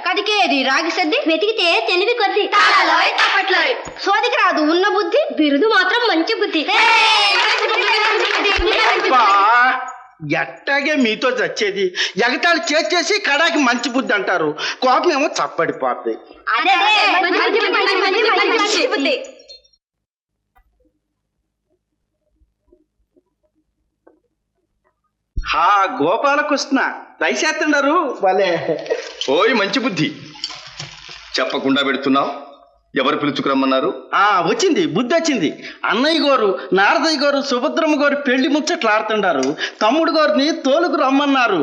కదికేది రాగి సద్ది వెతికితే తెలివి కొద్ది సోదికి రాదు ఉన్న బుద్ధి బిరుదు మాత్రం మంచి బుద్ధి. ఎట్టాగే మీతో చచ్చేది ఎగతాళి చేసేసి కడాకి మంచి బుద్ధి అంటారు, కోపం ఏమో చప్పడిపోద్ది. హా గోపాలకృష్ణ దయచేస్తున్నారు వాళ్ళే. ఓయ్ మంచి బుద్ధి, చెప్పకుండా పెడుతున్నావు. ఎవరు పిలుచుకురమ్మన్నారు? వచ్చింది బుద్ధి వచ్చింది. అన్నయ్య గారు నారదయ్య గారు సుభద్రమ్మ గారు పెళ్లి ముచ్చట్లు ఆడుతున్నారు, తమ్ముడు గారిని తోలుకు రమ్మన్నారు.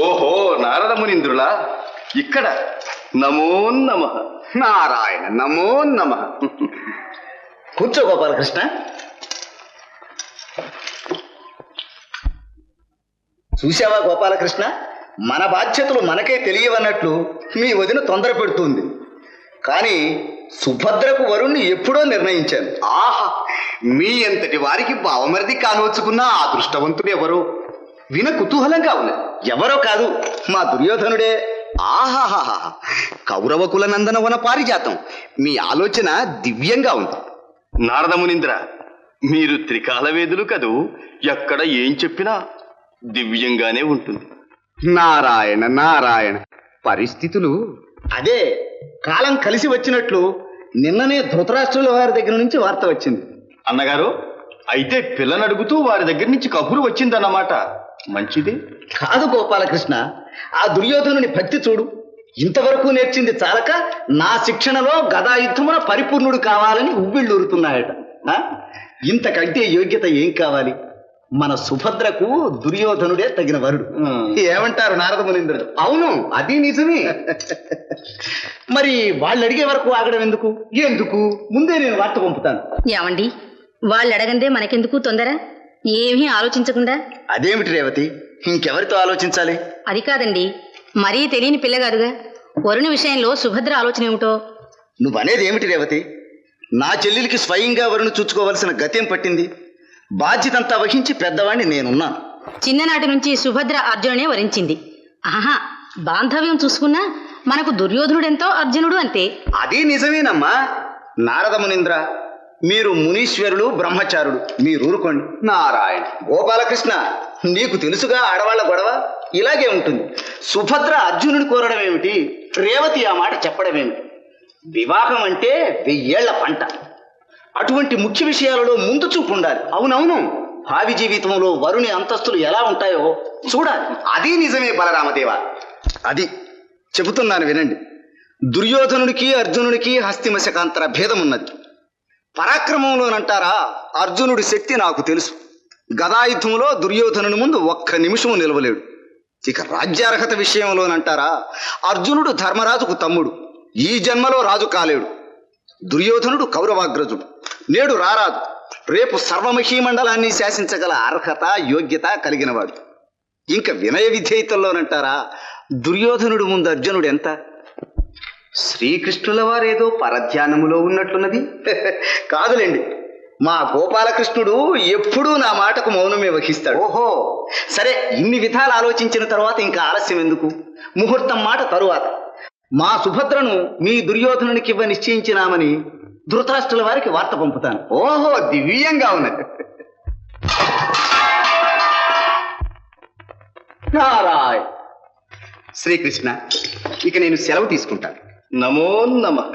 ఓహో నారద మునీంద్రులా ఇక్కడ. నమో నమః. నారాయణ నమో నమః. కూర్చో గోపాలకృష్ణ. చూసావా గోపాలకృష్ణ, మన బాధ్యతలు మనకే తెలియవన్నట్లు మీ వదిన తొందర పెడుతుంది. కానీ సుభద్రకు వరుణ్ణి ఎప్పుడో నిర్ణయించాను. ఆహా, మీ ఎంతటి వారికి బావమరిది కానవచ్చుకున్న ఆ అదృష్టవంతుడు ఎవరో విన కుతూహలంగా ఉన్నది. ఎవరో కాదు, మా దుర్యోధనుడే. ఆహాహా, కౌరవ కుల నందన వన పారిజాతం. మీ ఆలోచన దివ్యంగా ఉంది. నారద మునీంద్ర, మీరు త్రికాల వేదులు కదూ, ఎక్కడ ఏం చెప్పినా దివ్యంగానే ఉంటుంది. నారాయణ నారాయణ. పరిస్థితులు అదే కాలం కలిసి వచ్చినట్లు నిన్ననే ధృతరాష్ట్రుల వారి దగ్గర నుంచి వార్త వచ్చింది. అన్నగారు, అయితే పిల్లని అడుగుతూ వారి దగ్గర నుంచి కబురు వచ్చిందన్నమాట. మంచిది. కాదు గోపాలకృష్ణ, ఆ దుర్యోధనుని భక్తి చూడు. ఇంతవరకు నేర్చింది చాలక నా శిక్షణలో గదాయుద్ధమున పరిపూర్ణుడు కావాలని ఉవ్విళ్ళూరుతున్నాయట. ఇంతకంటే యోగ్యత ఏం కావాలి? మన సుభద్రకు దుర్యోధనుడే తగిన వరుడు. ఏమంటారు నారద మునీంద్రుడు? అవును, అది నిజమే. మరి వాళ్ళు అడిగే వరకు ఆగడం ఎందుకు? ముందే నేను వార్త పంపుతాను. ఏమండి, వాళ్ళు అడగందే మనకెందుకు తొందర? ఏమీ ఆలోచించకుండా. అదేమిటి రేవతి, ఇంకెవరితో ఆలోచించాలి? అది కాదండి, మరీ తెలియని పిల్లగాదుగా. వరుణి విషయంలో సుభద్ర ఆలోచన ఏమిటో? నువ్వనేది ఏమిటి రేవతి? నా చెల్లెలికి స్వయంగా వరుణు చూసుకోవలసిన గతేం పట్టింది? బాధ్యతంతా వహించి పెద్దవాణ్ణి నేనున్నాను. చిన్ననాటి నుంచి సుభద్ర అర్జునునే వరించింది. ఆహా, బాంధవ్యం చూసుకున్నా మనకు దుర్యోధనుడెంతో అర్జునుడు అంతే. అది నిజమేనమ్మా. నారద మునీంద్ర, మీరు మునీశ్వరుడు, బ్రహ్మచారుడు, మీరు ఊరుకోండి. నారాయణ. గోపాలకృష్ణ, నీకు తెలుసుగా ఆడవాళ్ల గొడవ ఇలాగే ఉంటుంది. సుభద్ర అర్జునుని కోరడం ఏమిటి, రేవతి ఆ మాట చెప్పడం ఏమిటి? వివాహం అంటే 1000 ఏళ్ల పంట. అటువంటి ముఖ్య విషయాలలో ముందు చూపు ఉండాలి. అవునవును, భావి జీవితంలో వరుని అంతస్తులు ఎలా ఉంటాయో చూడాలి. అది నిజమే బలరామదేవ. అది చెబుతున్నాను వినండి. దుర్యోధనుడికి అర్జునుడికి హస్తిమశకాంతర భేదం ఉన్నది. పరాక్రమంలోనంటారా, అర్జునుడి శక్తి నాకు తెలుసు. గదాయుద్ధంలో దుర్యోధనుని ముందు ఒక్క నిమిషము నిలవలేడు. ఇక రాజ్యార్హత విషయంలోనంటారా, అర్జునుడు ధర్మరాజుకు తమ్ముడు, ఈ జన్మలో రాజు కాలేడు. దుర్యోధనుడు కౌరవాగ్రజుడు, నేడు రారాజు, రేపు సర్వమహీమండలాన్ని శాసించగల అర్హత యోగ్యత కలిగినవాడు. ఇంకా వినయ విధేయతల్లోనంటారా, దుర్యోధనుడు ముందు అర్జునుడు ఎంత? శ్రీకృష్ణుల వారేదో పరధ్యానములో ఉన్నట్లున్నది. కాదులేండి, మా గోపాలకృష్ణుడు ఎప్పుడూ నా మాటకు మౌనమే వహిస్తాడు. ఓహో సరే, ఇన్ని విధాలు ఆలోచించిన తర్వాత ఇంకా ఆలస్యం ఎందుకు? ముహూర్తం మాట తరువాత మా సుభద్రను మీ దుర్యోధనునికి ఇవ్వ నిశ్చయించినామని ధృతరాష్ట్రుల వారికి వార్త పంపుతాను. ఓహో, దివ్యంగా ఉన్నది. నారాయణ. శ్రీకృష్ణ, ఇక నేను సెలవు తీసుకుంటాను. నమో నమః.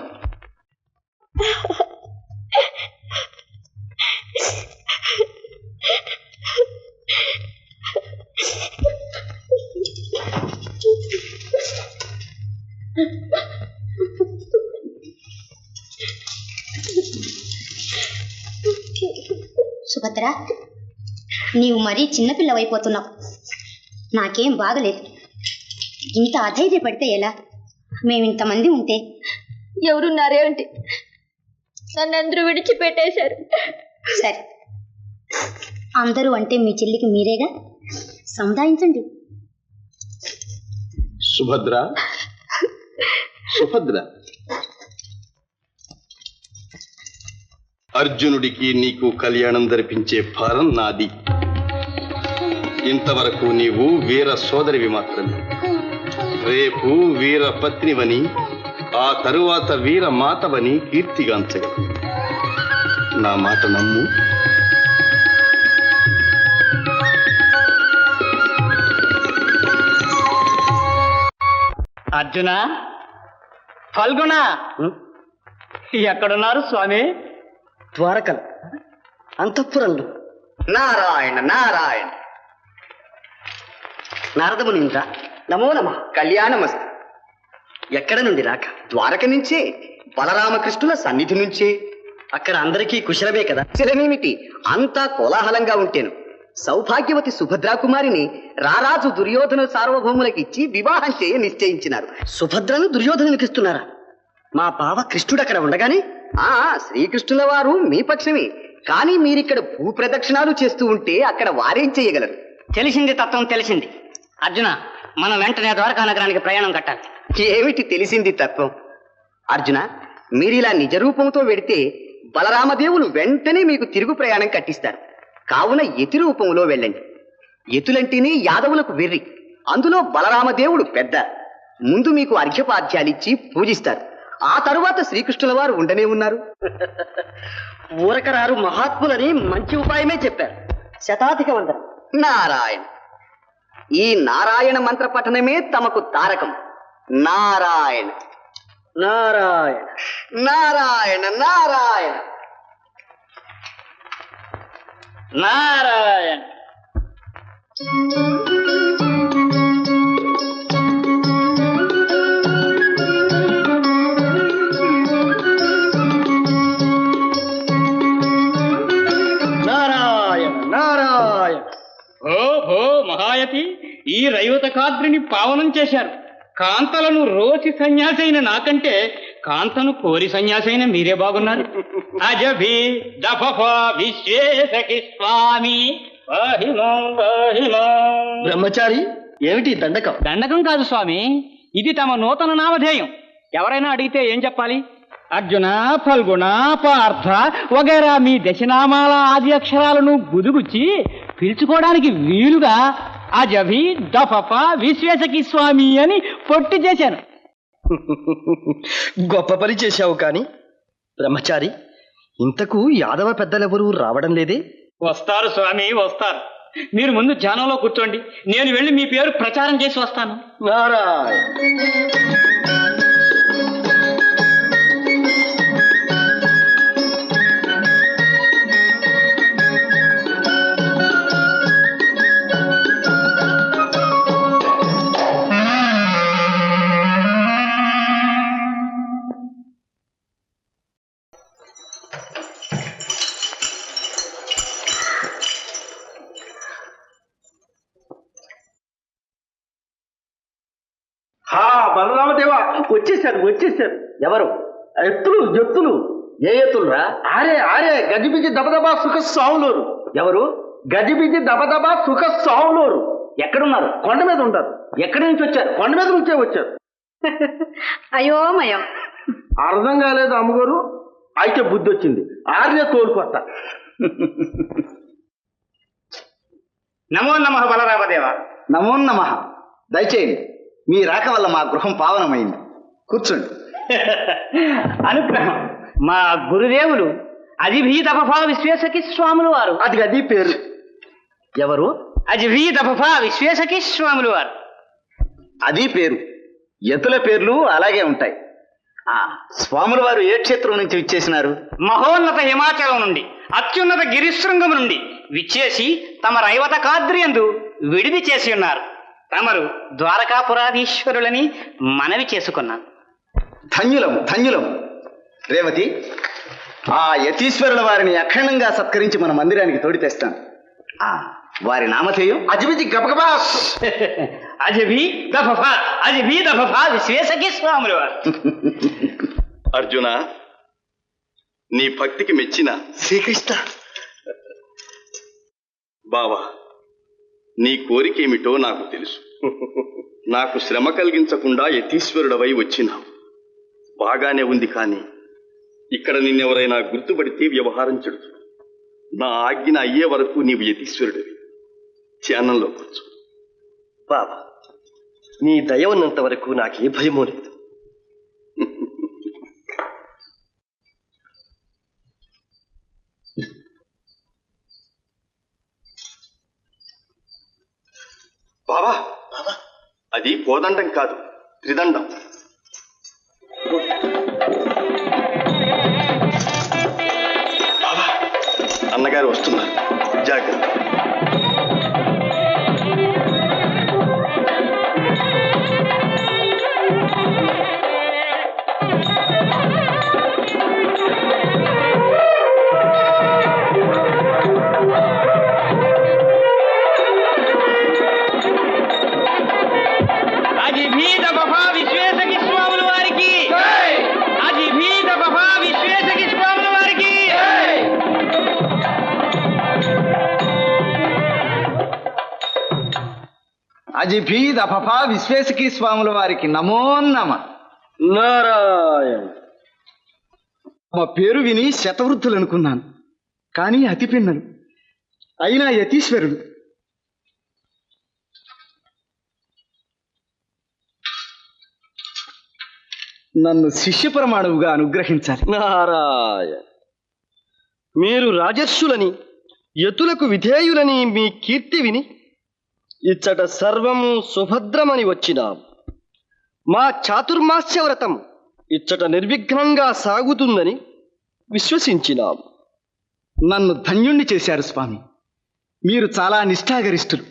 సుభద్ర, నీవు మరీ చిన్నపిల్లవైపోతున్నావు. నాకేం బాగలేదు. ఇంత అధైర్యపడితే ఎలా? మేమింతమంది ఉంటే. ఎవరున్నారే అంటే నన్నందరూ విడిచిపెట్టేశారు. సరే, అందరూ అంటే మీ చెల్లికి మీరేగా, సముదాయించండి. సుభద్ర, సుభద్ర. అర్జునుడికి నీకు కళ్యాణం జరిపించే భారం నాది. ఇంతవరకు నీవు వీర సోదరివి మాత్రమే. రేపు వీర పత్నివని, ఆ తరువాత వీర మాతవని కీర్తిగాంచగలవు. నా మాట నమ్ము. అర్జున, ఫల్గుణ, ఎక్కడున్నారు స్వామి? ద్వారకలు, అంతఃపురంలో. నారాయణ నారాయణ. నారదమునింద్ర, నమో నమ. కళ్యాణమస్తు. ఎక్కడ నుండి రాక? ద్వారక నుంచే, బలరామకృష్ణుల సన్నిధి నుంచే. అక్కడ అందరికీ కుశలమే కదా? కుశలమేమిటి, అంతా కోలాహలంగా ఉంటేను. సౌభాగ్యవతి సుభద్రాకుమారిని రారాజు దుర్యోధన సార్వభౌములకు ఇచ్చి వివాహం చేయ నిశ్చయించినారు. సుభద్రను దుర్యోధనునికి ఇస్తున్నారా? మా బావ కృష్ణుడు అక్కడ ఉండగానే? శ్రీకృష్ణుల వారు మీ పక్షమే, కానీ మీరిక్కడ భూప్రదక్షిణాలు చేస్తూ ఉంటే అక్కడ వారేం చేయగలరు? తెలిసింది, తత్వం తెలిసింది. అర్జున, మనం వెంటనే ద్వారకా నగరానికి ప్రయాణం కట్టాలి. ఏమిటి తెలిసింది తత్వం? అర్జున, మీరిలా నిజరూపంతో వెడితే బలరామదేవులు వెంటనే మీకు తిరుగు ప్రయాణం కట్టిస్తారు. కావున యతి రూపంలో వెళ్ళండి. యతులంటేనే యాదవులకు వెర్రి, అందులో బలరామదేవుడు పెద్ద. ముందు మీకు అర్ఘ్యపాద్యాలిచ్చి పూజిస్తారు. ఆ తరువాత శ్రీకృష్ణుల వారు ఉండనే ఉన్నారు. ఊరకరారు మహాత్ములని మంచి ఉపాయమే చెప్పారు. శతాధిక వందనం. నారాయణ. ఈ నారాయణ మంత్ర పఠనమే తమకు తారకం. నారాయణ నారాయణ నారాయణ నారాయణ నారాయణ. నారాయణ నారాయణ. ఓహో మహాయతి, ఈ రైవతకాద్రిని పావనం చేశారు. కాంతలను రోసి సన్యాసి అయిన నాకంటే కాంతను కోరి సన్యాసి అయిన మీరే బాగున్నారు. అజభి దఫఫ విశ్వేశకి స్వామి వాహిమం వాహిమం. బ్రహ్మచారి, ఏమిటి దండకం? దండకం కాదు స్వామి, ఇది తమ నూతన నామధేయం. ఎవరైనా అడిగితే ఏం చెప్పాలి? అర్జున, ఫల్గుణ, పార్థ వగైరా మీ దశనామాల ఆది అక్షరాలను గుదుగుచ్చి పిలుచుకోవడానికి వీలుగా అజభి దఫఫ విశ్వేశకి స్వామి అని పొట్టి చేశాను. గొప్ప పని చేశావు. కాని బ్రహ్మచారి, ఇంతకు యాదవ పెద్దలెవరూ రావడం లేదే? వస్తారు స్వామి, వస్తారు. మీరు ముందు ధ్యానంలో కూర్చోండి, నేను వెళ్ళి మీ పేరు ప్రచారం చేసి వస్తాను. నారాయణ. బలరామదేవా, వచ్చేసారు వచ్చేసారు. ఎవరు? ఎత్తులు. ఏ ఎత్తులురా? ఆరే గజిబిజి దబదబా సుఖ సావులోరు. ఎవరు? గజిబిజి దబదబా సుఖ సావులోరు. ఎక్కడున్నారు? కొండ మీద ఉంటారు. ఎక్కడి నుంచి వచ్చారు? కొండ మీద నుంచే వచ్చారు. అయోమయం. అర్థం కాలేదు అమ్మగారు. అయితే బుద్ధి వచ్చింది. ఆర్య తోలుకొస్తా. నమో నమః బలరామదేవ. నమో నమః. దయచేయండి. మీ రాక వల్ల మా గృహం పావనమైంది. కూర్చోండి. అనుగ్రహం. మా గురుదేవులు అజిభీతపఫ విశ్వేశకి స్వాములు వారు. అది పేరు. ఎవరు? అజిభీతపఫ విశ్వేశకి స్వాములు వారు. అది పేరు. ఎతుల పేర్లు అలాగే ఉంటాయి. స్వాముల వారు ఏ క్షేత్రం నుంచి విచ్చేసినారు? మహోన్నత హిమాచలం నుండి, అత్యున్నత గిరిశృంగం నుండి విచ్చేసి తమ రైవత కాద్రియందు విడిది చేసి ఉన్నారు. తమరు ద్వారకాపురాధీశ్వరులని మనవి చేసుకున్నాను. ధన్యులము. రేవతి, ఆ యతీశ్వరుల వారిని అఖండంగా సత్కరించి మన మందిరానికి తోడి తెస్తాను. వారి నామధేయం? అజిబిజి గబగబా. అజిభి దఫఫ విశ్వేశకి స్వాములు వారు. అర్జున, నీ భక్తికి మెచ్చిన శ్రీకృష్ణ. బావా, నీ కోరికేమిటో నాకు తెలుసు. నాకు శ్రమ కలిగించకుండా యతీశ్వరుడవై వచ్చినావు. బాగానే ఉంది, కానీ ఇక్కడ నిన్నెవరైనా గుర్తుపడితే వ్యవహారం చెడుతుంది. నా ఆజ్ఞ అయ్యే వరకు నీవు యతీశ్వరుడివి. ధ్యానంలో కూర్చో. బాబా, నీ దయ ఉన్నంత వరకు నాకే భయమూ లేదు. బాబా, అది కోదండం కాదు, త్రిదండం. బాబా, అన్నగారు వస్తున్నారు, జాగ్రత్త. అజిభీత బఫా విశ్వేశకి స్వాముల వారికి, అజిభీత బఫా విశ్వేశకి స్వాముల వారికి. అజిభీద్ అఫఫా విశ్వేశకి స్వాముల వారికి నమో నమ. నారాయణ. మా పేరు విని శతవృద్ధులు అనుకున్నాను, కానీ అతి పిన్నలు అయినా యతీశ్వరుడు. నన్ను శిష్యపరమాణువుగా అనుగ్రహించాలి. నారాయణ, మీరు రాజర్షులని, యతులకు విధేయులని మీ కీర్తి విని ఇచ్చట సర్వము సుభద్రమని వచ్చినాం. మా చాతుర్మాస్య వ్రతం ఇచ్చట నిర్విఘ్నంగా సాగుతుందని విశ్వసించినాం. నన్ను ధన్యుణ్ణి చేశారు స్వామి. మీరు చాలా నిష్ఠాగరిష్ఠులు.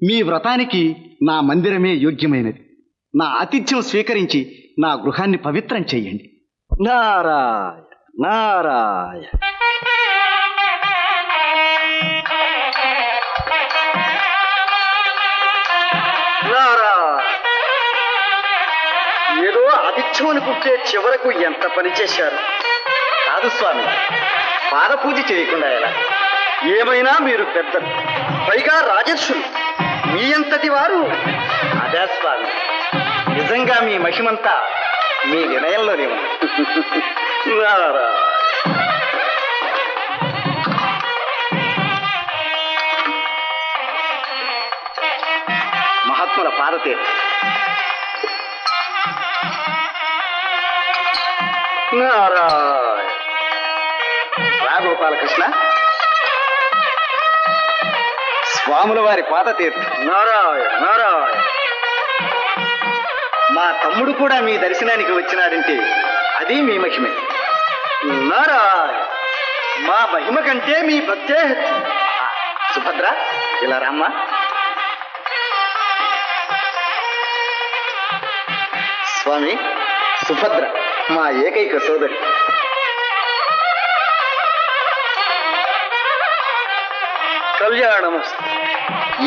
మీ వ్రతానికి నా మందిరమే యోగ్యమైనది. నా ఆతిథ్యం స్వీకరించి నా గృహాన్ని పవిత్రం చెయ్యండి. నారాయణ నారాయణ. ఏదో ఆతిథ్యం అనుకుంటే చివరకు ఎంత పని చేశారు. కాదు స్వామి, పాద పూజ చేయకుండా ఎలా? ఏమైనా మీరు పెద్దలు, పైగా రాజర్షులు, మీ అంతటి వారు. అదే స్వామి, నిజంగా మీ మహిమంతా మీ వినయంలోనే ఉంది. మహాత్ముల పాదతీర్థ. నారాయణ. రా గోపాలకృష్ణ, స్వాముల వారి పాదతీర్థ. నారాయణ నారాయణ. మా తమ్ముడు కూడా మీ దర్శనానికి వచ్చినాడంటే అది మీ మహిమే. నారాయణ. మా మహిమ కంటే మీ భక్తే. సుభద్ర, ఇలా రామ్మా. స్వామి, సుభద్ర మా ఏకైక సోదరి. కళ్యాణం.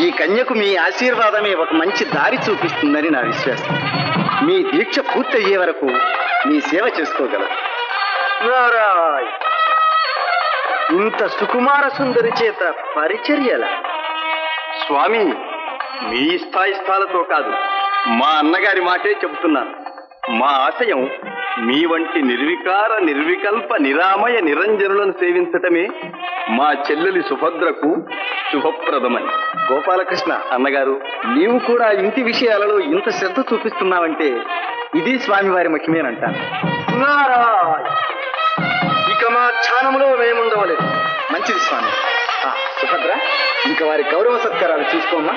ఈ కన్యకు మీ ఆశీర్వాదమే ఒక మంచి దారి చూపిస్తుందని నా విశ్వాసం. మీ దీక్ష పూర్తయ్యే వరకు మీ సేవ చేసుకోగలరు. నారాయణ. ఇంత సుకుమార సుందరి చేత పరిచర్యల. స్వామి, మీ స్థాయిస్థాలతో కాదు, మా అన్నగారి మాటే చెబుతున్నాను. మా ఆశయం మీ వంటి నిర్వికార నిర్వికల్ప నిరామయ నిరంజనులను సేవించటమే మా చెల్లెలి సుభద్రకు శుభప్రదమని. గోపాలకృష్ణ, అన్నగారు, నీవు కూడా ఇంటి విషయాలలో ఇంత శ్రద్ధ చూపిస్తున్నావంటే ఇది స్వామివారి మహిమేనంటాను. నారాయణ. ఇక మా ధ్యానంలో మేముండవలేదు. మంచిది స్వామి. సుభద్ర, ఇంకా వారి గౌరవ సత్కారాలు చూసుకోమ్మా.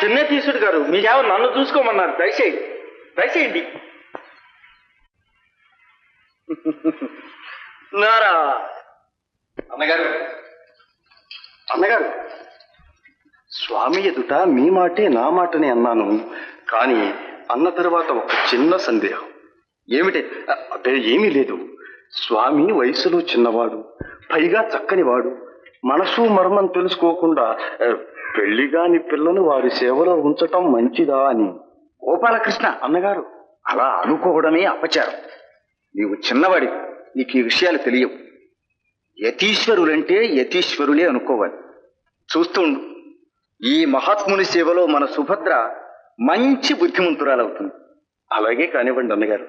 చిన్నతీసుడు గారు, మీకెవరు నన్ను చూసుకోమన్నారు. దయచేయండి దయచేయండి. నారా. అన్నగారు, అన్నగారు, స్వామి ఎదుట మీ మాటే నా మాటనే అన్నాను, కానీ అన్న తర్వాత ఒక చిన్న సందేహం. ఏమిటి? అదే ఏమీ లేదు. స్వామి వయసులో చిన్నవాడు, పైగా చక్కనివాడు. మనసు మర్మం తెలుసుకోకుండా పెళ్లిగాని పిల్లను వారి సేవలో ఉంచటం మంచిదా అని. గోపాలకృష్ణ, అన్నగారు, అలా అనుకోవడమే అపచారం. నీవు చిన్నవాడి, నీకు ఈ విషయాలు తెలియవు. యతీశ్వరులంటే యతీశ్వరులే అనుకోవాలి. చూస్తుండు, ఈ మహాత్ముని సేవలో మన సుభద్ర మంచి బుద్ధిమంతురాలవుతుంది. అలాగే కానివ్వండి అన్నగారు.